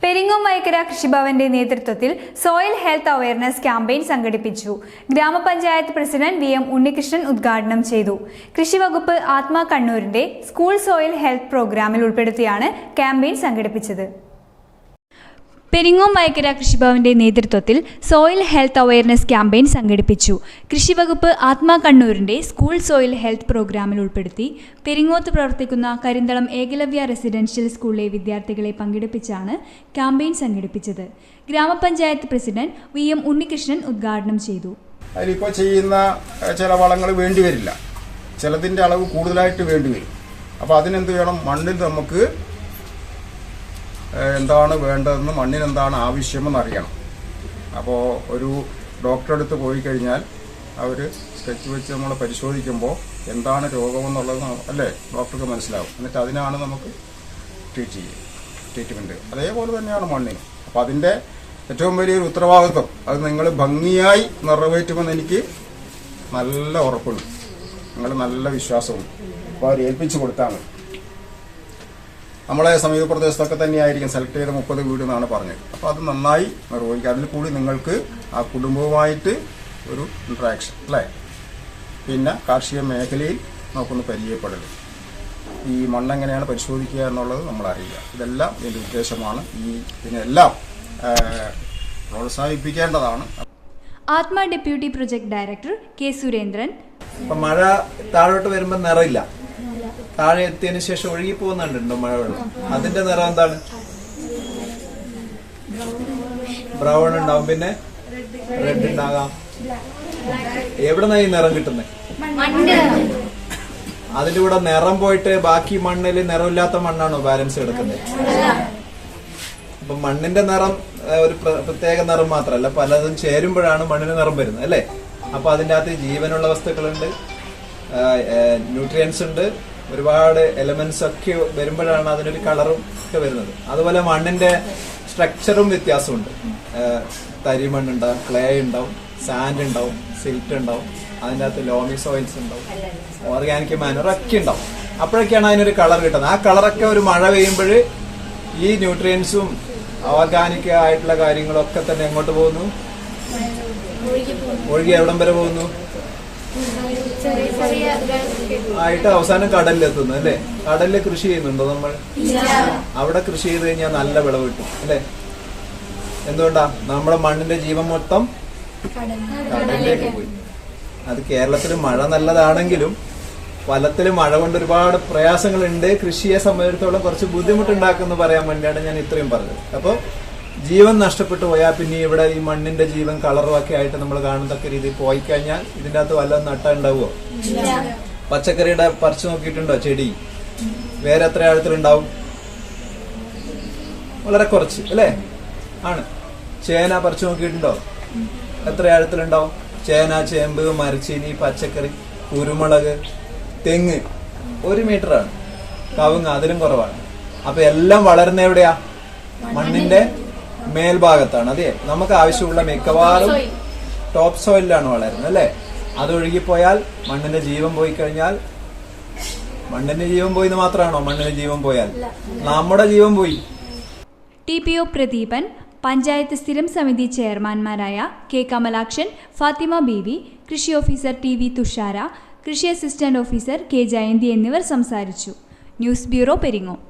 പെരിങ്ങോം വൈക്കര കൃഷിഭവന്റെ നേതൃത്വത്തിൽ soil health awareness campaign സംഘടിപ്പിച്ചു. ഗ്രാമപഞ്ചായത്ത് പ്രസിഡന്റ് വി.എം. ഉണ്ണികൃഷ്ണൻ ഉദ്ഘാടനം ചെയ്തു. കൃഷിവകുപ്പ് ആത്മാ കണ്ണൂരിന്റെ സ്കൂൾ സോയിൽ ഹെൽത്ത് പ്രോഗ്രാമിൽ ഉൾപ്പെടുത്തിയാണ് ക്യാമ്പയിൻ സംഘടിപ്പിച്ചത്. പെരിങ്ങോം വൈക്കര കൃഷിഭവന്റെ നേതൃത്വത്തിൽ സോയിൽ ഹെൽത്ത് അവയർനെസ് ക്യാമ്പയിൻ സംഘടിപ്പിച്ചു. കൃഷിവകുപ്പ് ആത്മാ കണ്ണൂരിന്റെ സ്കൂൾ സോയിൽ ഹെൽത്ത് പ്രോഗ്രാമിൽ ഉൾപ്പെടുത്തി പെരിങ്ങോത്ത് പ്രവർത്തിക്കുന്ന കരിന്തളം ഏകലവ്യ റെസിഡൻഷ്യൽ സ്കൂളിലെ വിദ്യാർത്ഥികളെ പങ്കെടുപ്പിച്ചാണ് ക്യാമ്പയിൻ സംഘടിപ്പിച്ചത്. ഗ്രാമപഞ്ചായത്ത് പ്രസിഡന്റ് വി.എം. ഉണ്ണികൃഷ്ണൻ ഉദ്ഘാടനം ചെയ്തു. അതിലിപ്പോൾ ചെയ്യുന്ന ചില വളങ്ങൾ വേണ്ടിവരില്ല, ചിലതിൻ്റെ അളവ് കൂടുതലായിട്ട് വേണ്ടിവരും. അപ്പോൾ അതിനെന്ത് വേണം? മണ്ണിൽ നമുക്ക് എന്താണ് വേണ്ടതെന്ന്, മണ്ണിനെന്താണ് ആവശ്യമെന്ന് അറിയണം. അപ്പോൾ ഒരു ഡോക്ടറെ അടുത്ത് പോയി കഴിഞ്ഞാൽ അവർ സ്കെച്ച് വെച്ച് നമ്മൾ പരിശോധിക്കുമ്പോൾ എന്താണ് രോഗമെന്നുള്ളത് അല്ലേ ഡോക്ടർക്ക് മനസ്സിലാവും. എന്നിട്ട് അതിനാണ് നമുക്ക് ട്രീറ്റ്മെൻറ്റ്. അതേപോലെ തന്നെയാണ് മണ്ണിന്. അപ്പോൾ അതിൻ്റെ ഏറ്റവും വലിയൊരു ഉത്തരവാദിത്വം അത് നിങ്ങൾ ഭംഗിയായി നിറവേറ്റുമെന്ന് എനിക്ക് നല്ല ഉറപ്പുണ്ട്, നിങ്ങൾ നല്ല വിശ്വാസമുണ്ട്. അപ്പോൾ അവർ ഏൽപ്പിച്ചു കൊടുത്താൽ മതി. നമ്മളെ സമീപ പ്രദേശത്തൊക്കെ തന്നെയായിരിക്കും സെലക്ട് ചെയ്ത 30 വീട് എന്നാണ് പറഞ്ഞത്. അപ്പോൾ അത് നന്നായി നിർവഹിക്കുക. അതിൽ കൂടി നിങ്ങൾക്ക് ആ കുടുംബവുമായിട്ട് ഒരു ഇൻട്രാക്ഷൻ അല്ലേ, പിന്നെ കാർഷിക മേഖലയിൽ നമുക്കൊന്ന് പരിചയപ്പെടൽ, ഈ മണ്ണെങ്ങനെയാണ് പരിശോധിക്കുക എന്നുള്ളത് നമ്മൾ അറിയുക. ഇതെല്ലാം ഇതിൻ്റെ ഉദ്ദേശമാണ്. ഇതിനെല്ലാം പ്രോത്സാഹിപ്പിക്കേണ്ടതാണ്. ആത്മാ deputy project director K. Surendran. ഇപ്പം മഴ താഴോട്ട് വരുമ്പോൾ നിറയില്ല, താഴെ എത്തിയതിനു ശേഷം ഒഴുകി പോകുന്നുണ്ടോ മഴവെള്ളം, അതിന്റെ നിറം എന്താണ്? ബ്രൗൺ ഉണ്ടാവും, പിന്നെ റെഡ് ഉണ്ടാകാം. എവിടെന്നാ ഈ നിറം കിട്ടുന്നത്? അതിന്റെ കൂടെ നിറം പോയിട്ട് ബാക്കി മണ്ണിൽ നിറമില്ലാത്ത മണ്ണാണോ ബാലൻസ് എടുക്കുന്നത്? അപ്പൊ മണ്ണിന്റെ നിറം ഒരു പ്രത്യേക നിറം മാത്രമല്ല, പലതും ചേരുമ്പോഴാണ് മണ്ണിന് നിറം വരുന്നത് അല്ലേ. അപ്പൊ അതിൻ്റെ അകത്ത് ജീവനുള്ള വസ്തുക്കളുണ്ട്, ന്യൂട്രിയൻസ് ഉണ്ട്, ഒരുപാട് എലമെന്റ്സ് ഒക്കെ വരുമ്പോഴാണ് അതിനൊരു കളറും ഒക്കെ വരുന്നത്. അതുപോലെ മണ്ണിന്റെ സ്ട്രക്ചറും വ്യത്യാസമുണ്ട്. തരി മണ്ണുണ്ടാവും, ക്ലേ ഉണ്ടാവും, സാൻഡ് ഉണ്ടാവും, സിൽറ്റ് ഉണ്ടാവും, അതിൻ്റെ അകത്ത് ലോമി സോയിൽസ് ഉണ്ടാവും, ഓർഗാനിക് മാനർ ഒക്കെ ഉണ്ടാവും. അപ്പോഴൊക്കെയാണ് അതിനൊരു കളർ കിട്ടുന്നത്. ആ കളറൊക്കെ ഒരു മഴ പെയ്യുമ്പോൾ ഈ ന്യൂട്രിയൻസും ഓർഗാനിക് ആയിട്ടുള്ള കാര്യങ്ങളൊക്കെ തന്നെ എങ്ങോട്ട് പോകുന്നു? ഒഴുകി എവിടം വരെ പോകുന്നു? ആയിട്ട് അവസാനം കടലിലെത്തുന്നു അല്ലേ. കടലിൽ കൃഷി ചെയ്യുന്നുണ്ടോ നമ്മൾ? അവിടെ കൃഷി ചെയ്ത് കഴിഞ്ഞാൽ നല്ല വിളവ് കിട്ടും അല്ലേ. എന്തുകൊണ്ടാ? നമ്മുടെ മണ്ണിന്റെ ജീവൻ മൊത്തം കടലിലേക്ക് പോയി. അത് കേരളത്തിൽ മഴ നല്ലതാണെങ്കിലും ഫലത്തില് മഴ കൊണ്ട് ഒരുപാട് പ്രയാസങ്ങളുണ്ട്. കൃഷിയെ സംബന്ധിച്ചിടത്തോളം കുറച്ച് ബുദ്ധിമുട്ടുണ്ടാക്കുമെന്ന് പറയാൻ വേണ്ടിയാണ് ഞാൻ ഇത്രയും പറഞ്ഞത്. അപ്പോൾ ജീവൻ നഷ്ടപ്പെട്ടു പോയാൽ പിന്നെ ഇവിടെ ഈ മണ്ണിന്റെ ജീവൻ കളറും ഒക്കെ ആയിട്ട് നമ്മൾ കാണുന്നതൊക്കെ രീതിയിൽ പോയി കഴിഞ്ഞാൽ ഇതിൻ്റെ അകത്ത് വല്ലതും നട്ട ഉണ്ടാവുമോ? പച്ചക്കറിയുടെ പറിച്ചു നോക്കിയിട്ടുണ്ടോ? ചെടി വേറെ എത്ര ആഴത്തിലുണ്ടാവും? വളരെ കുറച്ച് അല്ലേ ആണ്. ചേന പറിച്ചു നോക്കിയിട്ടുണ്ടോ? എത്ര ആഴത്തിലുണ്ടാവും? ചേന, ചേമ്പ്, മരച്ചീനി, പച്ചക്കറി, കുരുമുളക്, തെങ്ങ് 1 മീറ്ററാണ്. കവുങ്ങ് അതിലും കുറവാണ്. അപ്പൊ എല്ലാം വളരുന്ന എവിടെയാ? മണ്ണിന്റെ മേൽഭാഗത്താണ്. അതെ, നമുക്ക് ആവശ്യമുള്ള മിക്കവാറും ടോപ്പ് സോയിലാണ് വളരുന്നത് അല്ലേ. അത് ഒഴുകിപ്പോയാൽ മണ്ണിന്റെ ജീവൻ പോയി കഴിഞ്ഞാൽ, മണ്ണിന്റെ ജീവൻ പോയിന്ന് മാത്രമാണോ മണ്ണിന്റെ ജീവൻ പോയാൽ? നമ്മുടെ ജീവൻ പോയി. TPO പ്രദീപൻ, പഞ്ചായത്ത് സ്ഥിരം സമിതി ചെയർമാൻമാരായ കെ. കമലാക്ഷൻ, ഫാത്തിമ ബീവി, കൃഷി ഓഫീസർ TV തുഷാര, കൃഷി അസിസ്റ്റന്റ് ഓഫീസർ കെ. ജയന്തി എന്നിവർ സംസാരിച്ചു. News bureau, Peringome.